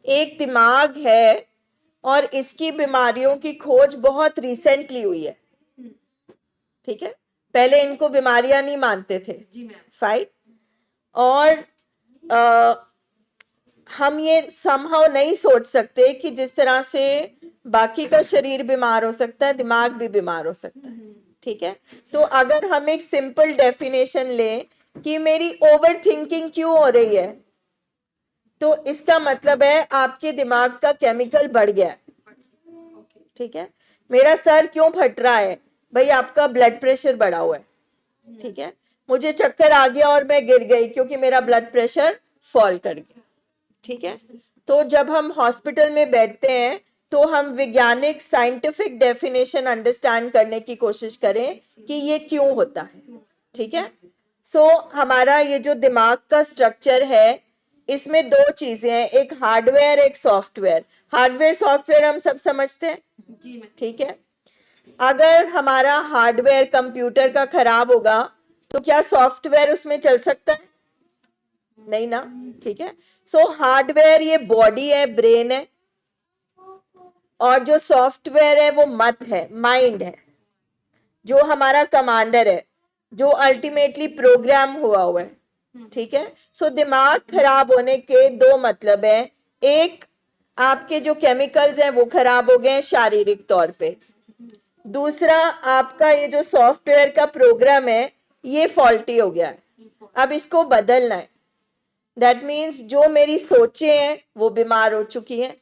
एक दिमाग है और इसकी बीमारियों की खोज बहुत रिसेंटली हुई है, ठीक है। पहले इनको बीमारियां नहीं मानते थे, फाइन। और हम ये समहाउ नहीं सोच सकते कि जिस तरह से बाकी का शरीर बीमार हो सकता है, दिमाग भी बीमार हो सकता है, ठीक है। तो अगर हम एक सिंपल डेफिनेशन लें कि मेरी ओवर थिंकिंग क्यों हो रही है, तो इसका मतलब है आपके दिमाग का केमिकल बढ़ गया है, ठीक है। मेरा सर क्यों फट रहा है, भाई आपका ब्लड प्रेशर बढ़ा हुआ है, ठीक है। मुझे चक्कर आ गया और मैं गिर गई क्योंकि मेरा ब्लड प्रेशर फॉल कर गया, ठीक है। तो जब हम हॉस्पिटल में बैठते हैं तो हम वैज्ञानिक साइंटिफिक डेफिनेशन अंडरस्टैंड करने की कोशिश करें कि ये क्यों होता है, ठीक है। सो हमारा ये जो दिमाग का स्ट्रक्चर है, इसमें दो चीजें हैं, एक हार्डवेयर एक सॉफ्टवेयर। हार्डवेयर सॉफ्टवेयर हम सब समझते हैं, ठीक है। अगर हमारा हार्डवेयर कंप्यूटर का खराब होगा तो क्या सॉफ्टवेयर उसमें चल सकता है? नहीं ना, ठीक है। सो हार्डवेयर ये बॉडी है, ब्रेन है, और जो सॉफ्टवेयर है वो मत है, माइंड है, जो हमारा कमांडर है, जो अल्टीमेटली प्रोग्राम हुआ है, ठीक है। सो दिमाग खराब होने के दो मतलब है, एक आपके जो केमिकल्स हैं वो खराब हो गए हैं शारीरिक तौर पे, दूसरा आपका ये जो सॉफ्टवेयर का प्रोग्राम है ये फॉल्टी हो गया है, अब इसको बदलना है। दैट मीन्स जो मेरी सोचें हैं वो बीमार हो चुकी हैं,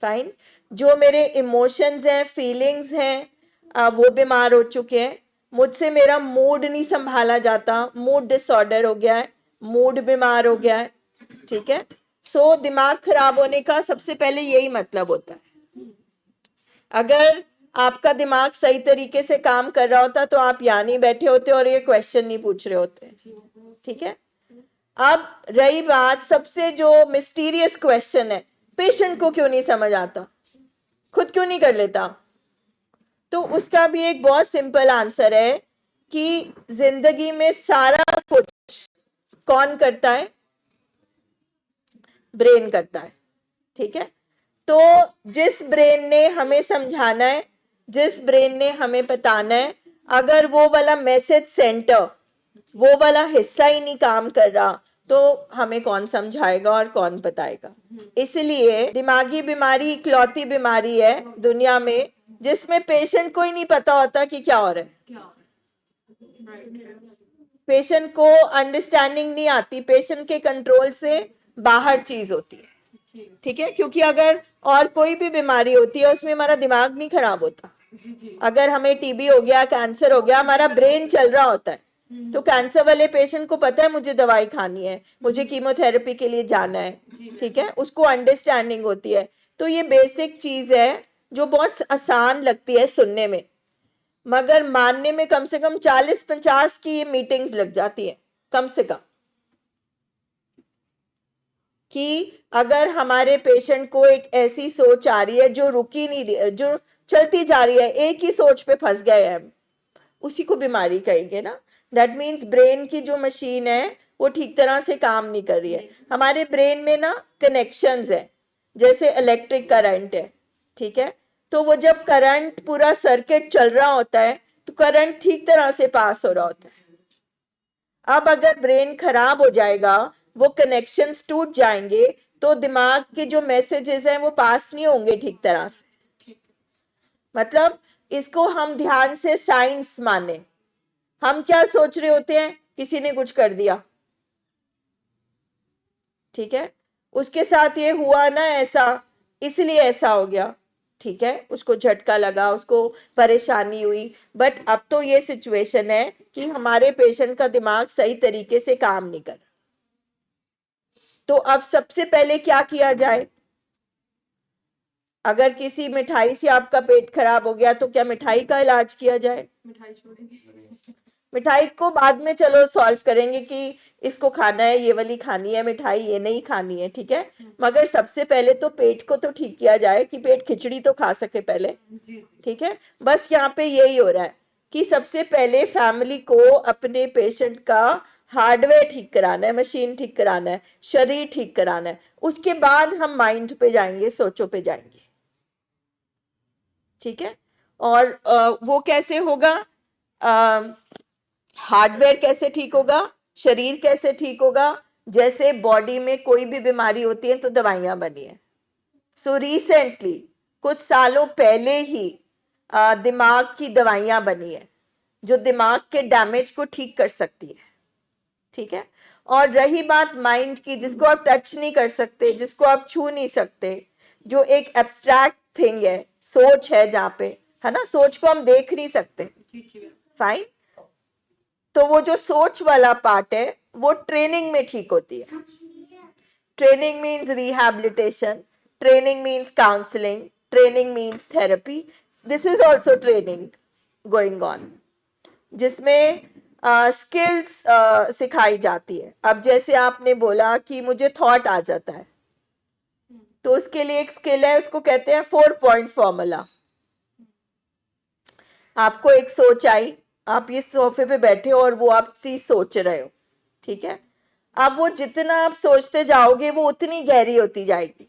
फाइन। जो मेरे इमोशंस हैं, फीलिंग्स हैं, वो बीमार हो चुके हैं। मुझसे मेरा मूड नहीं संभाला जाता, मूड डिसऑर्डर हो गया है, मूड बीमार हो गया है, ठीक है। सो दिमाग खराब होने का सबसे पहले यही मतलब होता है। अगर आपका दिमाग सही तरीके से काम कर रहा होता तो आप यहाँ नहीं बैठे होते और ये क्वेश्चन नहीं पूछ रहे होते, ठीक है। अब रही बात सबसे जो मिस्टीरियस क्वेश्चन है, पेशेंट को क्यों नहीं समझ आता, खुद क्यों नहीं कर लेता? तो उसका भी एक बहुत सिंपल आंसर है कि जिंदगी में सारा कुछ कौन करता है? ब्रेन करता है, ठीक है। तो जिस ब्रेन ने हमें समझाना है, जिस ब्रेन ने हमें बताना है, अगर वो वाला मैसेज सेंटर, वो वाला हिस्सा ही नहीं काम कर रहा तो हमें कौन समझाएगा और कौन बताएगा? इसलिए दिमागी बीमारी इकलौती बीमारी है दुनिया में जिसमें पेशेंट को ही नहीं पता होता कि क्या हो रहा है। पेशेंट को अंडरस्टैंडिंग नहीं आती, पेशेंट के कंट्रोल से बाहर चीज होती है, ठीक है। क्योंकि अगर और कोई भी बीमारी होती है उसमें हमारा दिमाग नहीं खराब होता। अगर हमें टीबी हो गया, कैंसर हो गया, हमारा ब्रेन चल रहा होता है, तो कैंसर वाले पेशेंट को पता है मुझे दवाई खानी है, मुझे कीमोथेरेपी के लिए जाना है, ठीक है, उसको अंडरस्टैंडिंग होती है। तो ये बेसिक चीज है जो बहुत आसान लगती है सुनने में, मगर मानने में कम से कम 40-50 की ये मीटिंग्स लग जाती है कम से कम, कि अगर हमारे पेशेंट को एक ऐसी सोच आ रही है जो रुकी नहीं रही, जो चलती जा रही है, एक ही सोच पे फंस गए हैं, उसी को बीमारी कहेंगे ना। दैट मीन्स ब्रेन की जो मशीन है वो ठीक तरह से काम नहीं कर रही है। हमारे ब्रेन में ना कनेक्शंस है, जैसे इलेक्ट्रिक करंट है, ठीक है। तो वो जब करंट पूरा सर्किट चल रहा होता है तो करंट ठीक तरह से पास हो रहा होता है। अब अगर ब्रेन खराब हो जाएगा, वो कनेक्शंस टूट जाएंगे, तो दिमाग के जो मैसेजेस हैं वो पास नहीं होंगे ठीक तरह से। मतलब इसको हम ध्यान से साइंस माने। हम क्या सोच रहे होते हैं, किसी ने कुछ कर दिया, ठीक है, उसके साथ ये हुआ ना ऐसा, इसलिए ऐसा हो गया, ठीक है, उसको झटका लगा, उसको परेशानी हुई। बट अब तो ये सिचुएशन है कि हमारे पेशेंट का दिमाग सही तरीके से काम नहीं कर रहा। तो अब सबसे पहले क्या किया जाए? अगर किसी मिठाई से आपका पेट खराब हो गया तो क्या मिठाई का इलाज किया जाए? मिठाई को बाद में चलो सॉल्व करेंगे कि इसको खाना है, ये वाली खानी है मिठाई, ये नहीं खानी है, ठीक है। मगर सबसे पहले तो पेट को तो ठीक किया जाए कि पेट खिचड़ी तो खा सके पहले, ठीक है। बस यहाँ पे यही हो रहा है कि सबसे पहले फैमिली को अपने पेशेंट का हार्डवेयर ठीक कराना है, मशीन ठीक कराना है, शरीर ठीक कराना है, उसके बाद हम माइंड पे जाएंगे, सोचों पे जाएंगे, ठीक है। और वो कैसे होगा, हार्डवेयर कैसे ठीक होगा, शरीर कैसे ठीक होगा, जैसे बॉडी में कोई भी बीमारी होती है तो दवाइयां बनी है। सो रिसेंटली कुछ सालों पहले ही दिमाग की दवाइयां बनी है जो दिमाग के डैमेज को ठीक कर सकती है, ठीक है। और रही बात माइंड की, जिसको आप टच नहीं कर सकते, जिसको आप छू नहीं सकते, जो एक एब्स्ट्रैक्ट थिंग है, सोच है जहाँ पे, है ना, सोच को हम देख नहीं सकते, फाइन। तो वो जो सोच वाला पार्ट है वो ट्रेनिंग में ठीक होती है। Training means rehabilitation, training means counselling, training means therapy, this is also training going on, जिसमें स्किल्स सिखाई जाती है। अब जैसे आपने बोला कि मुझे थॉट आ जाता है, तो उसके लिए एक स्किल है, उसको कहते हैं 4 पॉइंट फॉर्मूला। आपको एक सोच आई, आप ये सोफे पे बैठे हो और वो आप चीज सोच रहे हो, ठीक है। अब वो जितना आप सोचते जाओगे वो उतनी गहरी होती जाएगी,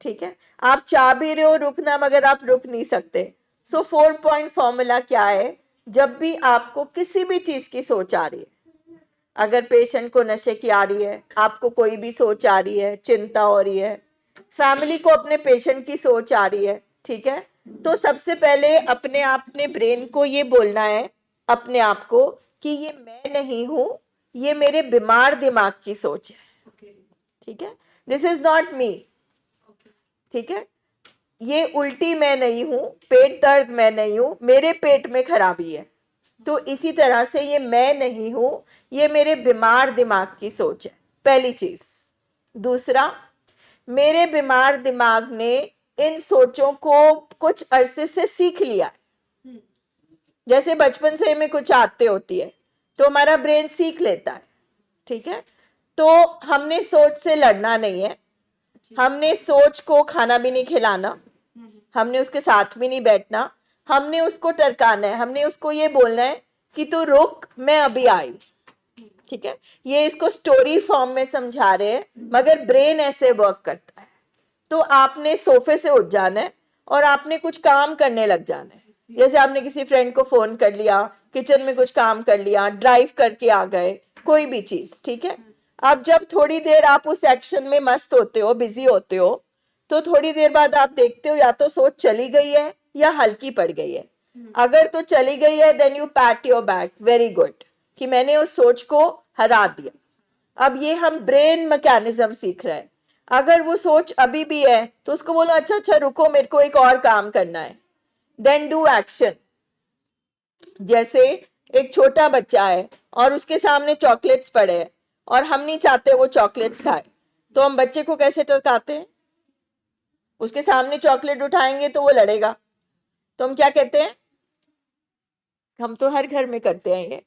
ठीक है। आप चाह भी रहे हो रुकना, मगर आप रुक नहीं सकते। सो 4 पॉइंट फॉर्मूला क्या है, जब भी आपको किसी भी चीज की सोच आ रही है, अगर पेशेंट को नशे की आ रही है, आपको कोई भी सोच आ रही है, चिंता हो रही है, फैमिली को अपने पेशेंट की सोच आ रही है, ठीक है, तो सबसे पहले अपने ब्रेन को ये बोलना है अपने आप को कि ये मैं नहीं हूं, ये मेरे बीमार दिमाग की सोच है, ठीक है, दिस इज नॉट मी, ठीक है। ये उल्टी मैं नहीं हूं, पेट दर्द मैं नहीं हूं, मेरे पेट में खराबी है, तो इसी तरह से ये मैं नहीं हूं, ये मेरे बीमार दिमाग की सोच है, पहली चीज। दूसरा, मेरे बीमार दिमाग ने इन सोचों को कुछ अरसे से सीख लिया है। जैसे बचपन से हमें कुछ आदतें होती है तो हमारा ब्रेन सीख लेता है, ठीक है। तो हमने सोच से लड़ना नहीं है, हमने सोच को खाना भी नहीं खिलाना, हमने उसके साथ भी नहीं बैठना, हमने उसको टरकाना है, हमने उसको ये बोलना है कि तू रुक, मैं अभी आई, ठीक है। ये इसको स्टोरी फॉर्म में समझा रहे हैं, मगर ब्रेन ऐसे वर्क करता है। तो आपने सोफे से उठ जाना है और आपने कुछ काम करने लग जाना है। जैसे आपने किसी फ्रेंड को फोन कर लिया, किचन में कुछ काम कर लिया, ड्राइव करके आ गए, कोई भी चीज, ठीक है। अब जब थोड़ी देर आप उस एक्शन में मस्त होते हो, बिजी होते हो, तो थोड़ी देर बाद आप देखते हो या तो सोच चली गई है या हल्की पड़ गई है। अगर तो चली गई है, then you pat your back, very good, कि मैंने उस सोच को हरा दिया। अब ये हम ब्रेन मैकेनिज्म सीख रहे हैं। अगर वो सोच अभी भी है तो उसको बोलो अच्छा अच्छा रुको, मेरे को एक और काम करना है, देन डू एक्शन। जैसे एक छोटा बच्चा है और उसके सामने चॉकलेट्स पड़े हैं और हम नहीं चाहते वो चॉकलेट्स खाए, तो हम बच्चे को कैसे टरकाते हैं? उसके सामने चॉकलेट उठाएंगे तो वो लड़ेगा, तो हम क्या कहते हैं? हम तो हर घर में करते हैं ये,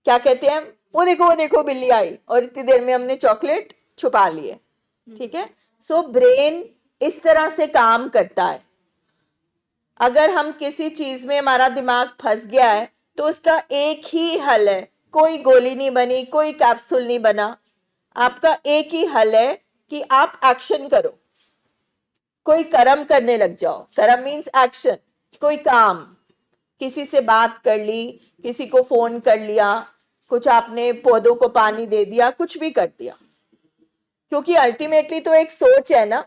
क्या कहते हैं? वो देखो बिल्ली आई, और इतनी देर में हमने चॉकलेट छुपा लिए, ठीक है। सो ब्रेन इस तरह से काम करता है। अगर हम किसी चीज में हमारा दिमाग फंस गया है तो उसका एक ही हल है, कोई गोली नहीं बनी, कोई कैप्सूल नहीं बना, आपका एक ही हल है कि आप एक्शन करो, कोई कर्म करने लग जाओ। कर्म मीन्स एक्शन, कोई काम, किसी से बात कर ली, किसी को फोन कर लिया, कुछ आपने पौधों को पानी दे दिया, कुछ भी कर दिया, क्योंकि अल्टीमेटली तो एक सोच है ना,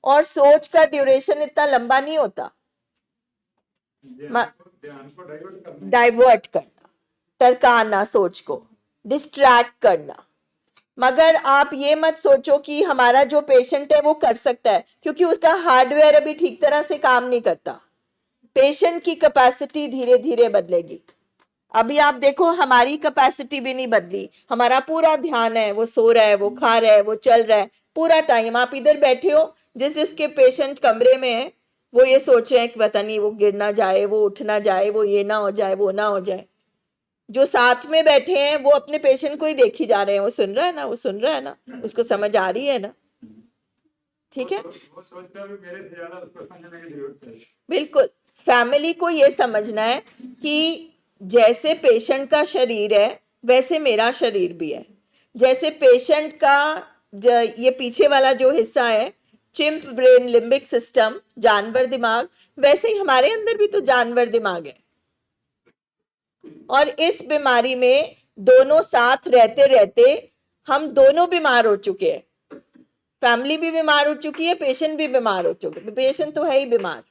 और सोच का ड्यूरेशन इतना लंबा नहीं होता। डाइवर्ट करना, टरकाना, सोच को डिस्ट्रैक्ट करना। मगर आप ये मत सोचो कि हमारा जो पेशेंट है वो कर सकता है, क्योंकि उसका हार्डवेयर अभी ठीक तरह से काम नहीं करता। पेशेंट की कैपेसिटी धीरे धीरे बदलेगी। अभी आप देखो हमारी कैपेसिटी भी नहीं बदली, हमारा पूरा ध्यान है, वो सो रहा है, वो खा रहा है, वो चल रहा है, पूरा टाइम आप इधर बैठे हो, जिसके पेशेंट कमरे में है वो ये सोच रहे हैं कि पता नहीं वो गिर ना जाए, वो उठ ना जाए, वो ये ना हो जाए, वो ना हो जाए। जो साथ में बैठे हैं वो अपने पेशेंट को ही देखी जा रहे हैं, वो सुन रहा है ना, वो सुन रहा है ना, उसको समझ आ रही है ना, ठीक है। वो सोचता है मेरे से ज्यादा उसको समझने की जरूरत है। बिल्कुल, फैमिली को ये समझना है कि जैसे पेशेंट का शरीर है वैसे मेरा शरीर भी है। जैसे पेशेंट का ये पीछे वाला जो हिस्सा है, चिंप ब्रेन, लिम्बिक सिस्टम, जानवर दिमाग, वैसे ही हमारे अंदर भी तो जानवर दिमाग है। और इस बीमारी में दोनों साथ रहते रहते हम दोनों बीमार हो चुके हैं। फैमिली भी बीमार हो चुकी है, पेशेंट भी बीमार हो चुके, पेशेंट तो है ही बीमार।